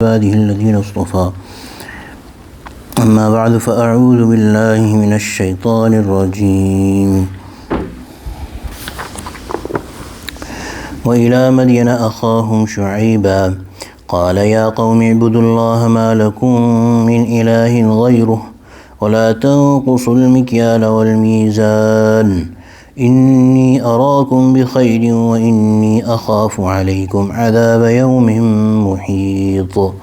عباده الذين اصطفى أما بعد فأعوذ بالله من الشيطان الرجيم وإلى مدين أخاهم شعيبا قال يا قوم اعبدوا الله ما لكم من إله غيره ولا تنقصوا المكيال والميزان إني أراكم بخير وإني أخاف عليكم عذاب يوم محيط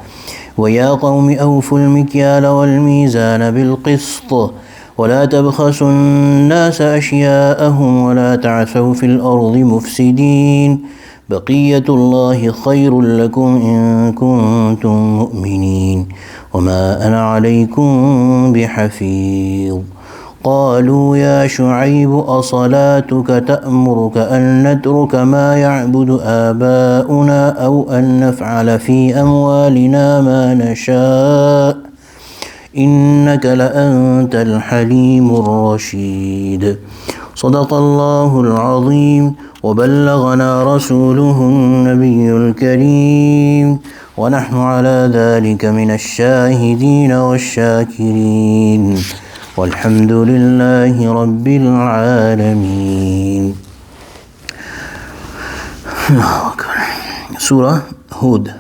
ويا قوم أوفوا المكيال والميزان بالقسط ولا تبخسوا الناس أشياءهم ولا تعثوا في الأرض مفسدين بقية الله خير لكم إن كنتم مؤمنين وما أنا عليكم بحفيظ قالوا يا شعيب أصلاتك تأمرك أن نترك ما يعبد آباؤنا أو أن نفعل في أموالنا ما نشاء إنك لأنت الحليم الرشيد صدق الله العظيم وبلغنا رسوله النبي الكريم ونحن على ذلك من الشاهدين والشاكرين والحمد لله رب العالمين. Surah Hood,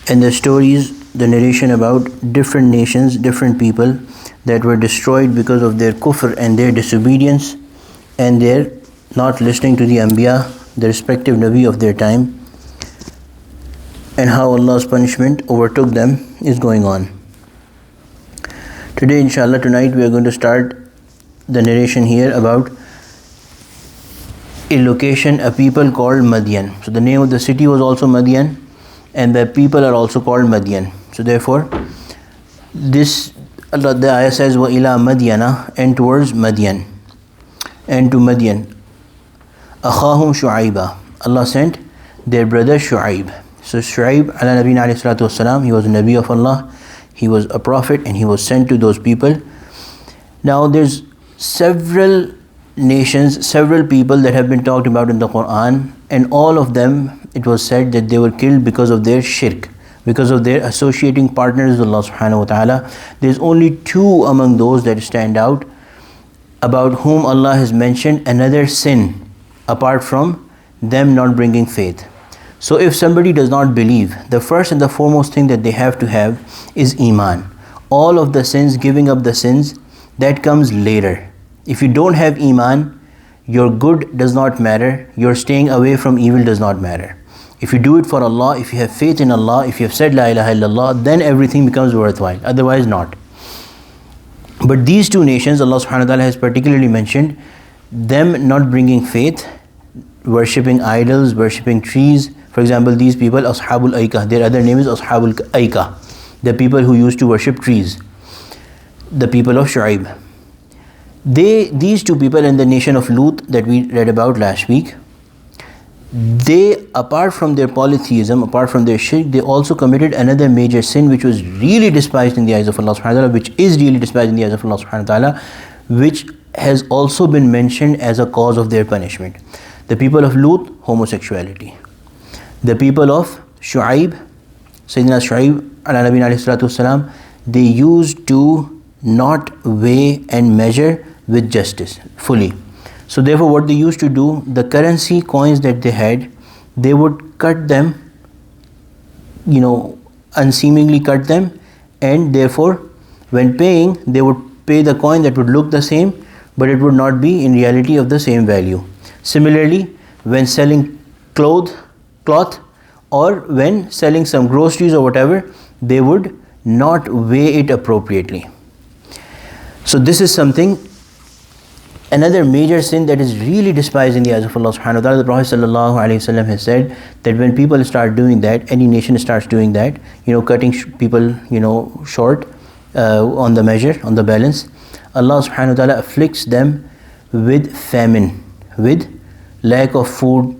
and the stories, the narration about different nations, different people that were destroyed because of their kufr and their disobedience and their not listening to the Anbiya, the respective Nabi of their time, and how Allah's punishment overtook them is going on. Today, inshallah, tonight we are going to start the narration here about a location, a people called Madian. So the name of the city was also Madian, and the people are also called Madian. So therefore, the ayah says, وَإِلَى مَدْيَنَ, and towards Madian, and to Madian. أَخَاهُمْ شُعَيْبًا, Allah sent their brother Shu'aib. So Shu'aib, ala Nabina alayhi salatu wasalam, he was a Nabi of Allah. He was a prophet and he was sent to those people. Now there's several nations, several people that have been talked about in the Quran, and all of them it was said that they were killed because of their shirk, because of their associating partners with Allah subhanahu wa ta'ala. There's only two among those that stand out, about whom Allah has mentioned another sin apart from them not bringing faith. So if somebody does not believe, the first and the foremost thing that they have to have is Iman. All of the sins, giving up the sins, that comes later. If you don't have Iman, your good does not matter, your staying away from evil does not matter. If you do it for Allah, if you have faith in Allah, if you have said La ilaha illallah, then everything becomes worthwhile, otherwise not. But these two nations, Allah subhanahu wa ta'ala has particularly mentioned them not bringing faith, worshipping idols, worshipping trees. For example, these people, Ashabul Aika, their other name is Ashabul Aika, the people who used to worship trees, the people of Shu'aib. These two people in the nation of Lut that we read about last week, they, apart from their polytheism, apart from their shirk, they also committed another major sin which was really despised in the eyes of Allah subhanahu wa ta'ala, which is really despised in the eyes of Allah subhanahu wa ta'ala, which has also been mentioned as a cause of their punishment. The people of Lut, homosexuality. The people of Shu'aib, Sayyidina Shu'aib, ala Nabina alayhi salatu wasalam, they used to not weigh and measure with justice fully. So therefore what they used to do, the currency coins that they had, they would cut them, unseemingly cut them, and therefore when paying, they would pay the coin that would look the same, but it would not be in reality of the same value. Similarly, when selling cloth, or when selling some groceries or whatever, they would not weigh it appropriately. So this is something, another major sin that is really despised in the eyes of Allah subhanahu wa ta'ala. The Prophet sallallahu alaihi wasallam has said that when people start doing that, any nation starts doing that, cutting people, short on the measure, on the balance, Allah subhanahu wa ta'ala afflicts them with famine, with lack of food,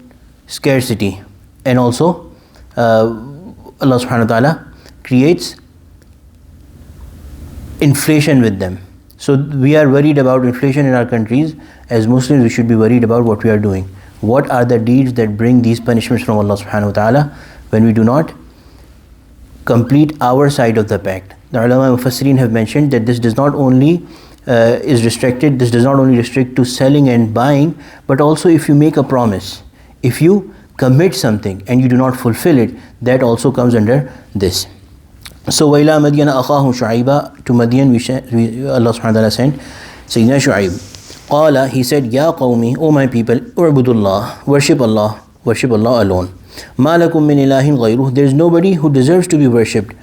scarcity, and also Allah subhanahu wa ta'ala creates inflation with them. So we are worried about inflation in our countries. As Muslims, we should be worried about what we are doing. What are the deeds that bring these punishments from Allah subhanahu wa ta'ala when we do not complete our side of the pact. The ulama mufassirin have mentioned that this does not only this does not only restrict to selling and buying, but also if you make a promise, if you commit something and you do not fulfill it, that also comes under this. So وَإِلَى مَدْيَنَ أَخَاهُمْ شُعَيْبًا, to Madian Allah subhanahu wa ta'ala sent Sayyidina Shu'aib. Qala, he said, Ya qawmi, O my people, u'budullah, worship Allah alone. مَا لَكُم مِّن إِلَٰهٍ غَيْرُهُ, there is nobody who deserves to be worshipped,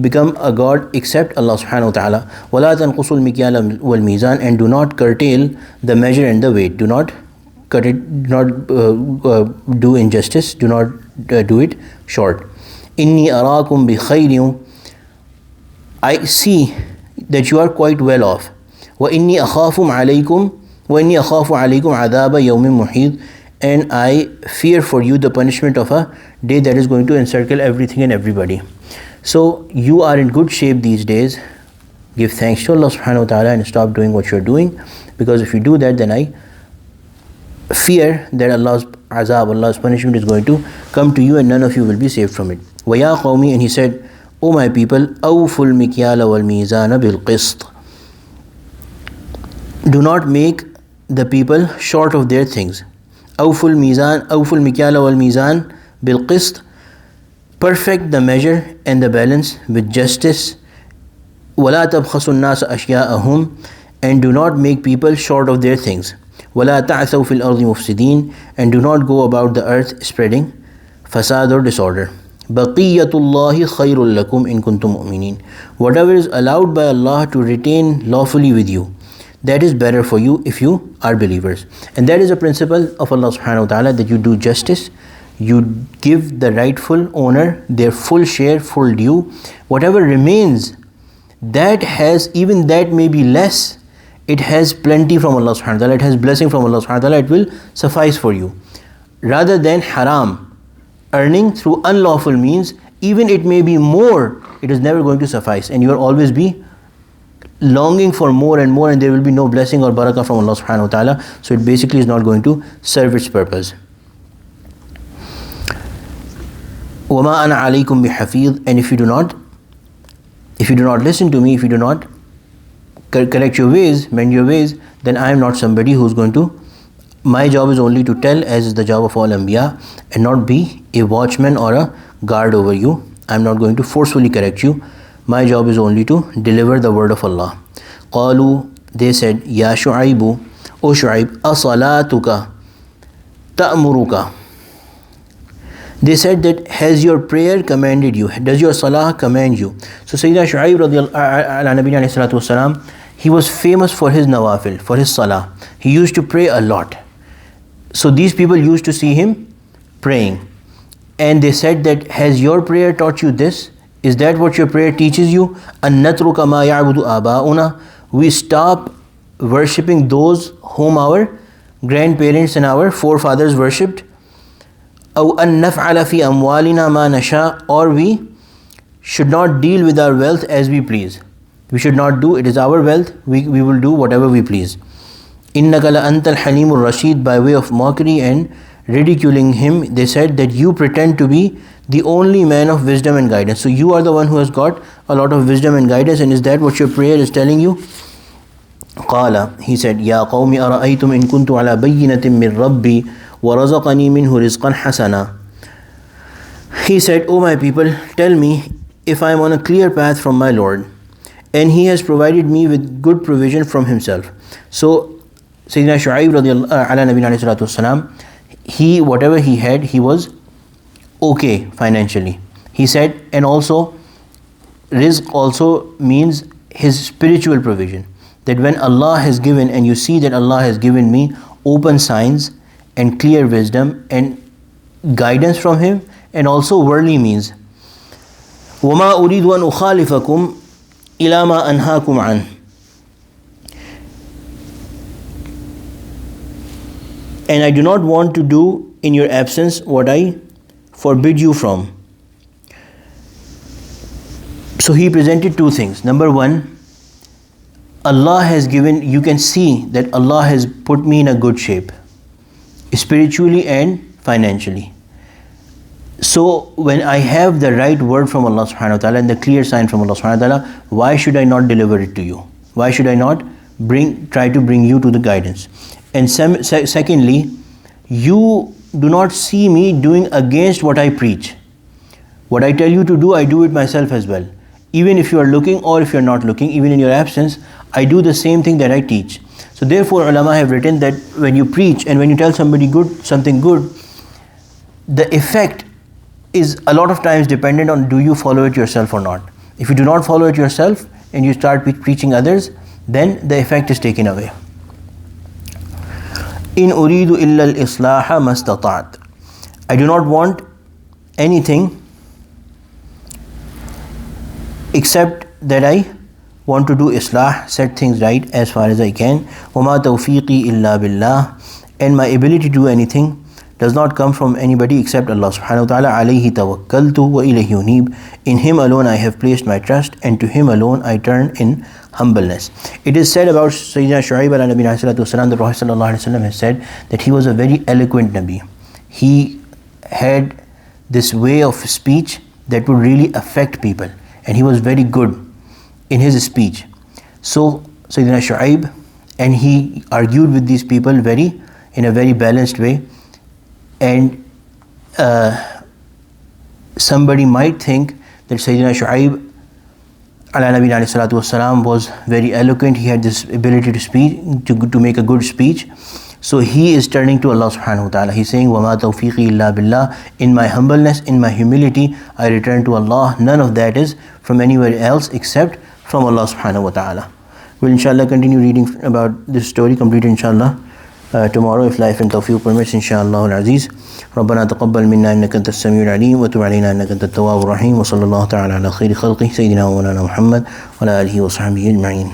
become a god except Allah subhanahu wa ta'ala. وَلَا تَنْقُصُوا الْمِكْيَالَ وَالْمِيزَانَ, and do not curtail the measure and the weight. Do not cut it, do not do injustice, do not do it short. إِنِّي أَرَاكُمْ بِخَيْرٍ, I see that you are quite well off. وَإِنِّي أَخَافُ عَلَيْكُمْ عَذَابَ يَوْمٍ مُحِيطٍ, and I fear for you the punishment of a day that is going to encircle everything and everybody. So you are in good shape these days. Give thanks to Allah subhanahu wa ta'ala and stop doing what you're doing, because if you do that, then I fear that Allah's azab, Allah's punishment is going to come to you and none of you will be saved from it. وَيَا قَوْمِ, and he said, O my people, أَوْفُوا الْمِكْيَالَ وَالْمِيزَانَ بِالْقِسْطِ, do not make the people short of their things. أَوْفُوا الْمِكْيَالَ وَالْمِيزَانَ بِالْقِسْطِ, perfect the measure and the balance with justice. وَلَا تَبْخَسُوا النَّاسَ أَشْيَاءَهُمْ, and do not make people short of their things. وَلَا تَعْثَوْا فِي الْأَرْضِ مُفْسِدِينَ, and do not go about the earth spreading fasad or disorder. بَقِيَّةُ اللَّهِ خَيْرٌ لَكُمْ إِن كُنْتُم مُؤْمِنِينَ, whatever is allowed by Allah to retain lawfully with you, that is better for you if you are believers. And that is a principle of Allah subhanahu wa ta'ala, that you do justice, you give the rightful owner their full share, full due. Whatever remains, that has, even that may be less, it has plenty from Allah subhanahu wa ta'ala, it has blessing from Allah subhanahu wa ta'ala, it will suffice for you. Rather than haram, earning through unlawful means, even it may be more, it is never going to suffice, and you will always be longing for more and more, and there will be no blessing or barakah from Allah subhanahu wa ta'ala. So it basically is not going to serve its purpose. وَمَا أَنَا عَلَيْكُمْ بِحَفِيظٍ, and if you do not listen to me, if you do not correct your ways, mend your ways, then I am not somebody who is going to, my job is only to tell, as is the job of all Anbiya, and not be a watchman or a guard over you. I am not going to forcefully correct you. My job is only to deliver the word of Allah. قالوا, they said, Ya Shu'aibu, O Shu'aib, أَصَلَاتُكَ تَأْمُرُكَ, they said that, has your prayer commanded you? Does your salah command you? So Sayyidina Shu'aib radiallahu, he was famous for his nawafil, for his salah. He used to pray a lot. So these people used to see him praying. And they said that, has your prayer taught you this? Is that what your prayer teaches you? أَن نَتْرُكَ مَا يَعْبُدُ آبَاؤُنَا, we stop worshipping those whom our grandparents and our forefathers worshipped. أَوْ أَن نَفْعَلَ فِي أَمْوَالِنَا مَا نَشَاءُ, or we should not deal with our wealth as we please. We should not do, it is our wealth, we will do whatever we please. إِنَّكَ لَأَنْتَ الْحَلِيمُ الرَّشِيدُ, by way of mockery and ridiculing him, they said that you pretend to be the only man of wisdom and guidance. So you are the one who has got a lot of wisdom and guidance, and is that what your prayer is telling you? قال, he said, Ya qawmi ara'aytum in kuntu ala bayyinatin min rabbi wa razaqani minhu rizqan hasana. He said, O my people, tell me, if I am on a clear path from my Lord, and he has provided me with good provision from himself. So Sayyidina Shu'aib radiallahu ala nabiyina alayhi salatu wasalam, he, whatever he had, he was okay financially. He said, and also rizq also means his spiritual provision, that when Allah has given, and you see that Allah has given me open signs and clear wisdom and guidance from him, and also worldly means. وَمَا أُرِيدُ أَنْ أُخَالِفَكُمْ إِلَى مَا أَنْهَاكُمْ عَنْهُ, and I do not want to do in your absence what I forbid you from. So he presented two things. Number one, Allah has given, you can see that Allah has put me in a good shape, spiritually and financially. So when I have the right word from Allah subhanahu wa ta'ala and the clear sign from Allah subhanahu wa ta'ala, why should I not deliver it to you? Why should I not try to bring you to the guidance? And secondly, you do not see me doing against what I preach. What I tell you to do, I do it myself as well. Even if you are looking or if you are not looking, even in your absence, I do the same thing that I teach. So therefore, ulama have written that when you preach and when you tell somebody something good, the effect is a lot of times dependent on do you follow it yourself or not. If you do not follow it yourself and you start preaching others, then the effect is taken away. In uridu illa al-islaha mastata'at. I do not want anything except that I want to do islah, set things right as far as I can. وَمَا تَوْفِيقِي إِلَّا بِاللَّهِ. And my ability to do anything does not come from anybody except Allah subhanahu wa ta'ala. عَلَيْهِ تَوَكَّلْتُ وَإِلَيْهِ يُنِيبُ. In Him alone I have placed my trust, and to Him alone I turn in humbleness. It is said about Sayyidina Shu'aib ala Nabi wasalam, the Prophet sallallahu alaihi wasallam has said that he was a very eloquent Nabi. He had this way of speech that would really affect people, and he was very good in his speech. So Sayyidina Shu'aib, and he argued with these people in a very balanced way. And somebody might think that Sayyidina Shu'aib ala Nabi wasalam was very eloquent. He had this ability to speak, to make a good speech. So he is turning to Allah subhanahu wa ta'ala. He's saying, وَمَا تَوْفِيقِي إِلَّا بِاللَّهِ. In my humbleness, in my humility, I return to Allah. None of that is from anywhere else except from Allah subhanahu wa ta'ala. We'll inshallah continue reading about this story, complete inshallah tomorrow if life and tawfiq permits, inshallah al-aziz. ربنا تقبل منا إنك أنت السميع العليم وتب علينا إنك أنت التواب الرحيم وصلى الله تعالى على خير خلقه سيدنا ومولانا محمد وعلى آله وصحبه أجمعين.